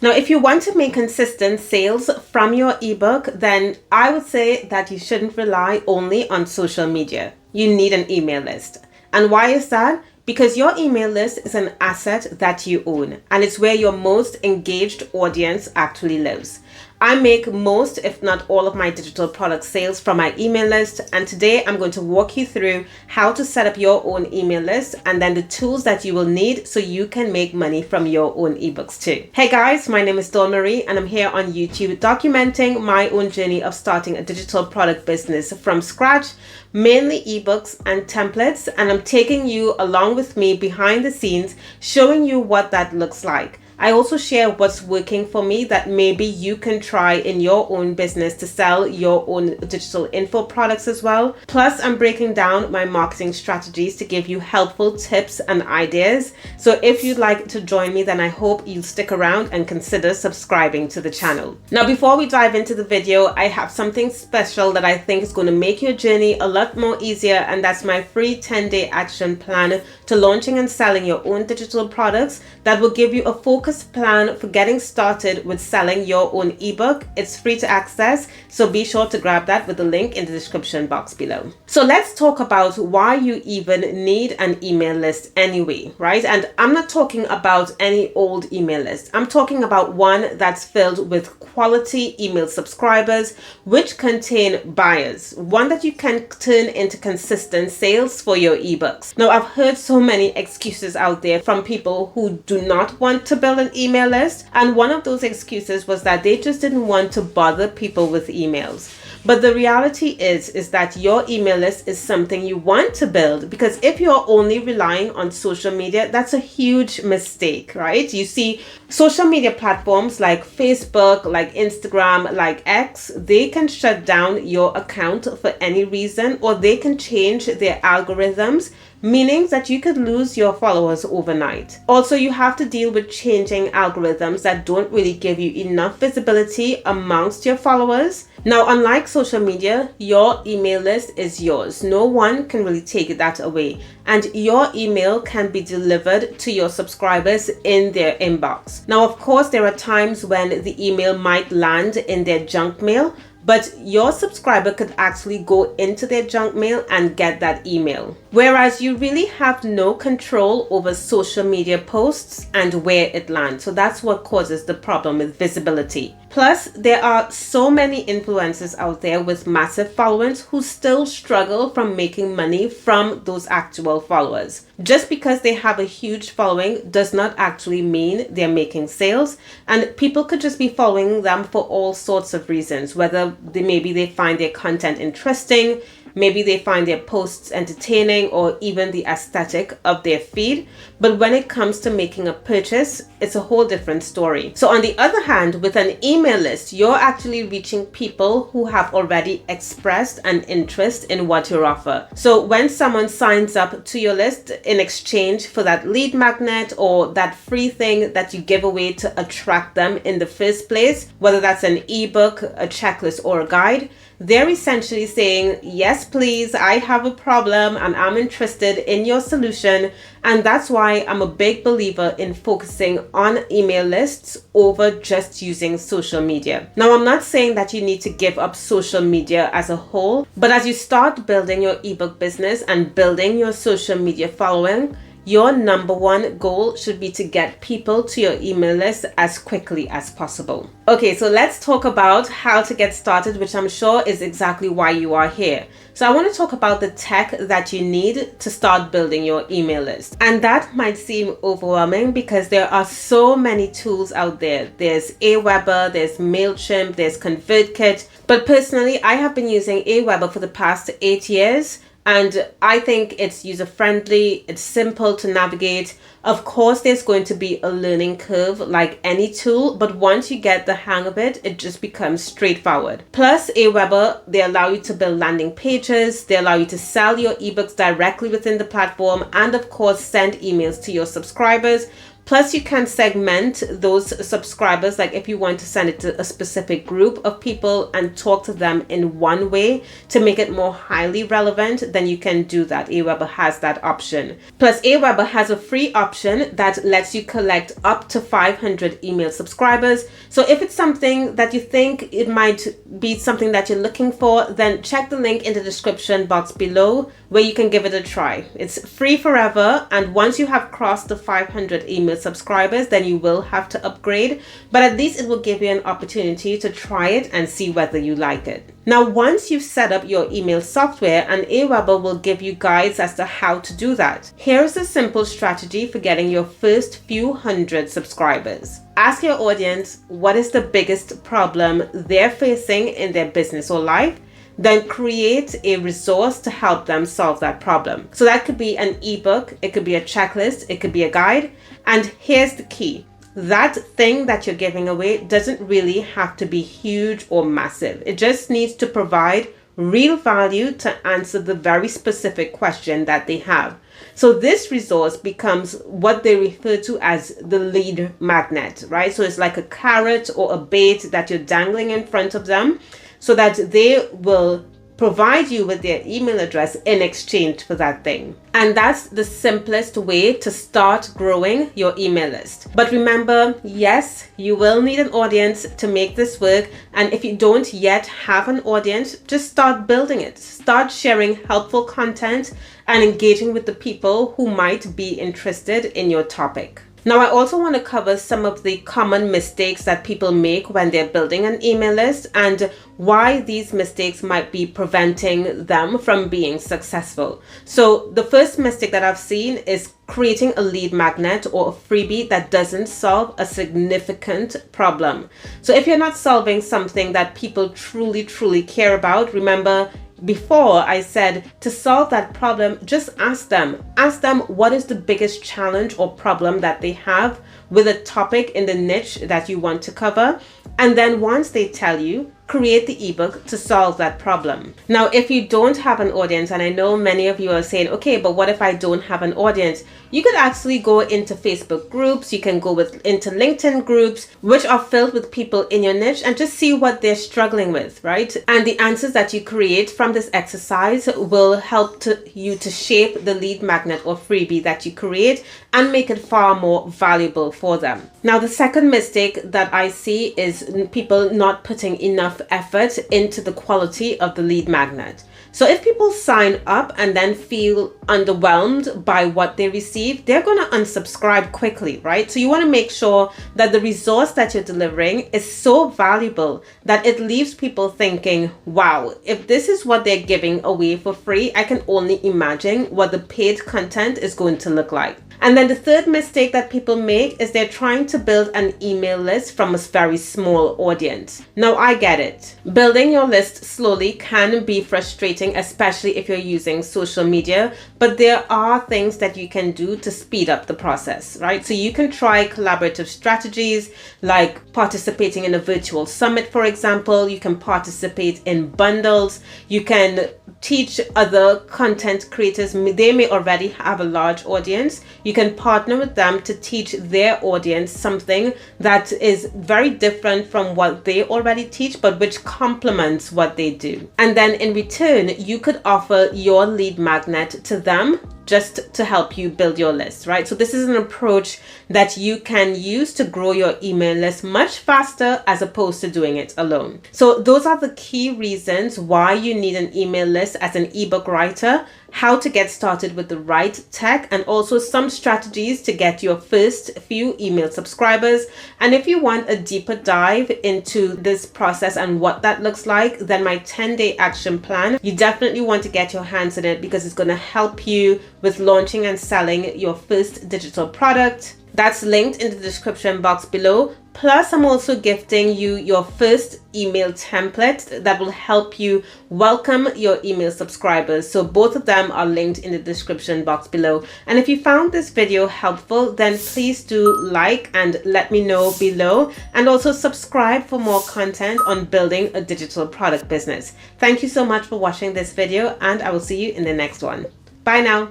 Now, if you want to make consistent sales from your ebook, then I would say that you shouldn't rely only on social media. You need an email list. And why is that? Because your email list is an asset that you own, and it's where your most engaged audience actually lives. I make most, if not all, of my digital product sales from my email list, and today I'm going to walk you through how to set up your own email list and then the tools that you will need so you can make money from your own ebooks too. Hey guys, my name is Dawn Marie and I'm here on YouTube documenting my own journey of starting a digital product business from scratch, mainly ebooks and templates, and I'm taking you along with me behind the scenes, showing you what that looks like. I also share what's working for me that maybe you can try in your own business to sell your own digital info products as well. Plus, I'm breaking down my marketing strategies to give you helpful tips and ideas. So if you'd like to join me, then I hope you'll stick around and consider subscribing to the channel. Now, before we dive into the video, I have something special that I think is going to make your journey a lot more easier, and that's my free 10-day action plan to launching and selling your own digital products that will give you a focused plan for getting started with selling your own ebook. It's free to access, so be sure to grab that with the link in the description box below. So let's talk about why you even need an email list anyway, right? And I'm not talking about any old email list. I'm talking about one that's filled with quality email subscribers which contain buyers, one that you can turn into consistent sales for your ebooks. Now, I've heard so many excuses out there from people who do not want to build an email list, and one of those excuses was that they just didn't want to bother people with emails. But the reality is that your email list is something you want to build, because if you're only relying on social media, that's a huge mistake, right? You see, social media platforms like Facebook, like Instagram, like X, they can shut down your account for any reason, or they can change their algorithms, meaning that you could lose your followers overnight. Also, you have to deal with changing algorithms that don't really give you enough visibility amongst your followers. Now, unlike social media, your email list is yours. No one can really take that away. And your email can be delivered to your subscribers in their inbox. Now, of course, there are times when the email might land in their junk mail, but your subscriber could actually go into their junk mail and get that email. Whereas you really have no control over social media posts and where it lands. So that's what causes the problem with visibility. Plus, there are so many influencers out there with massive followings who still struggle from making money from those actual followers. Just because they have a huge following does not actually mean they're making sales, and people could just be following them for all sorts of reasons, whether maybe they find their content interesting, maybe they find their posts entertaining, or even the aesthetic of their feed. But when it comes to making a purchase, it's a whole different story. So on the other hand, with an email list, you're actually reaching people who have already expressed an interest in what you offer. So when someone signs up to your list in exchange for that lead magnet or that free thing that you give away to attract them in the first place, whether that's an ebook, a checklist, or a guide, they're essentially saying, yes, please, I have a problem and I'm interested in your solution. And that's why I'm a big believer in focusing on email lists over just using social media. Now, I'm not saying that you need to give up social media as a whole, but as you start building your ebook business and building your social media following, your number one goal should be to get people to your email list as quickly as possible. Okay, so let's talk about how to get started, which I'm sure is exactly why you are here. So I want to talk about the tech that you need to start building your email list. And that might seem overwhelming because there are so many tools out there. There's Aweber, there's MailChimp, there's ConvertKit. But personally, I have been using Aweber for the past 8 years. And I think it's user-friendly, it's simple to navigate. Of course, there's going to be a learning curve like any tool, but once you get the hang of it, it just becomes straightforward. Plus, Aweber, they allow you to build landing pages, they allow you to sell your ebooks directly within the platform, and of course, send emails to your subscribers. Plus, you can segment those subscribers, like if you want to send it to a specific group of people and talk to them in one way to make it more highly relevant, then you can do that. Aweber has that option. Plus, Aweber has a free option that lets you collect up to 500 email subscribers. So if it's something that you think it might be something that you're looking for, then check the link in the description box below where you can give it a try. It's free forever, and once you have crossed the 500 email subscribers, then you will have to upgrade, but at least it will give you an opportunity to try it and see whether you like it. Now, once you've set up your email software, and Aweber will give you guides as to how to do that. Here's a simple strategy for getting your first few hundred subscribers. Ask your audience what is the biggest problem they're facing in their business or life. Then create a resource to help them solve that problem. So that could be an ebook, it could be a checklist, it could be a guide. And here's the key. That thing that you're giving away doesn't really have to be huge or massive. It just needs to provide real value to answer the very specific question that they have. So this resource becomes what they refer to as the lead magnet, right? So it's like a carrot or a bait that you're dangling in front of them, so that they will provide you with their email address in exchange for that thing. And that's the simplest way to start growing your email list. But remember, yes, you will need an audience to make this work. And if you don't yet have an audience, just start building it. Start sharing helpful content and engaging with the people who might be interested in your topic. Now, I also want to cover some of the common mistakes that people make when they're building an email list and why these mistakes might be preventing them from being successful. So the first mistake that I've seen is creating a lead magnet or a freebie that doesn't solve a significant problem. So if you're not solving something that people truly care about, remember, before I said to solve that problem, just ask them what is the biggest challenge or problem that they have with a topic in the niche that you want to cover. And then once they tell you, create the ebook to solve that problem. Now, if you don't have an audience, and I know many of you are saying, okay, but what if I don't have an audience? You could actually go into Facebook groups, you can go into LinkedIn groups, which are filled with people in your niche, and just see what they're struggling with, right? And the answers that you create from this exercise will help you to shape the lead magnet or freebie that you create and make it far more valuable for them. Now, the second mistake that I see is people not putting enough effort into the quality of the lead magnet. So if people sign up and then feel underwhelmed by what they receive, they're going to unsubscribe quickly, right? So you want to make sure that the resource that you're delivering is so valuable that it leaves people thinking, wow, if this is what they're giving away for free, I can only imagine what the paid content is going to look like. And then the third mistake that people make is they're trying to build an email list from a very small audience. Now, I get it. Building your list slowly can be frustrating, especially if you're using social media, but there are things that you can do to speed up the process, right? So you can try collaborative strategies like participating in a virtual summit, for example. You can participate in bundles. You can teach other content creators. They may already have a large audience. You can partner with them to teach their audience something that is very different from what they already teach, but which complements what they do. And then in return, you could offer your lead magnet to them just to help you build your list, right? So this is an approach that you can use to grow your email list much faster as opposed to doing it alone. So those are the key reasons why you need an email list as an ebook writer, how to get started with the right tech, and also some strategies to get your first few email subscribers. And if you want a deeper dive into this process and what that looks like, then my 10-day action plan, you definitely want to get your hands on it because it's going to help you with launching and selling your first digital product. That's linked in the description box below. Plus, I'm also gifting you your first email template that will help you welcome your email subscribers. So both of them are linked in the description box below. And if you found this video helpful, then please do like and let me know below, and also subscribe for more content on building a digital product business. Thank you so much for watching this video, and I will see you in the next one. Bye now.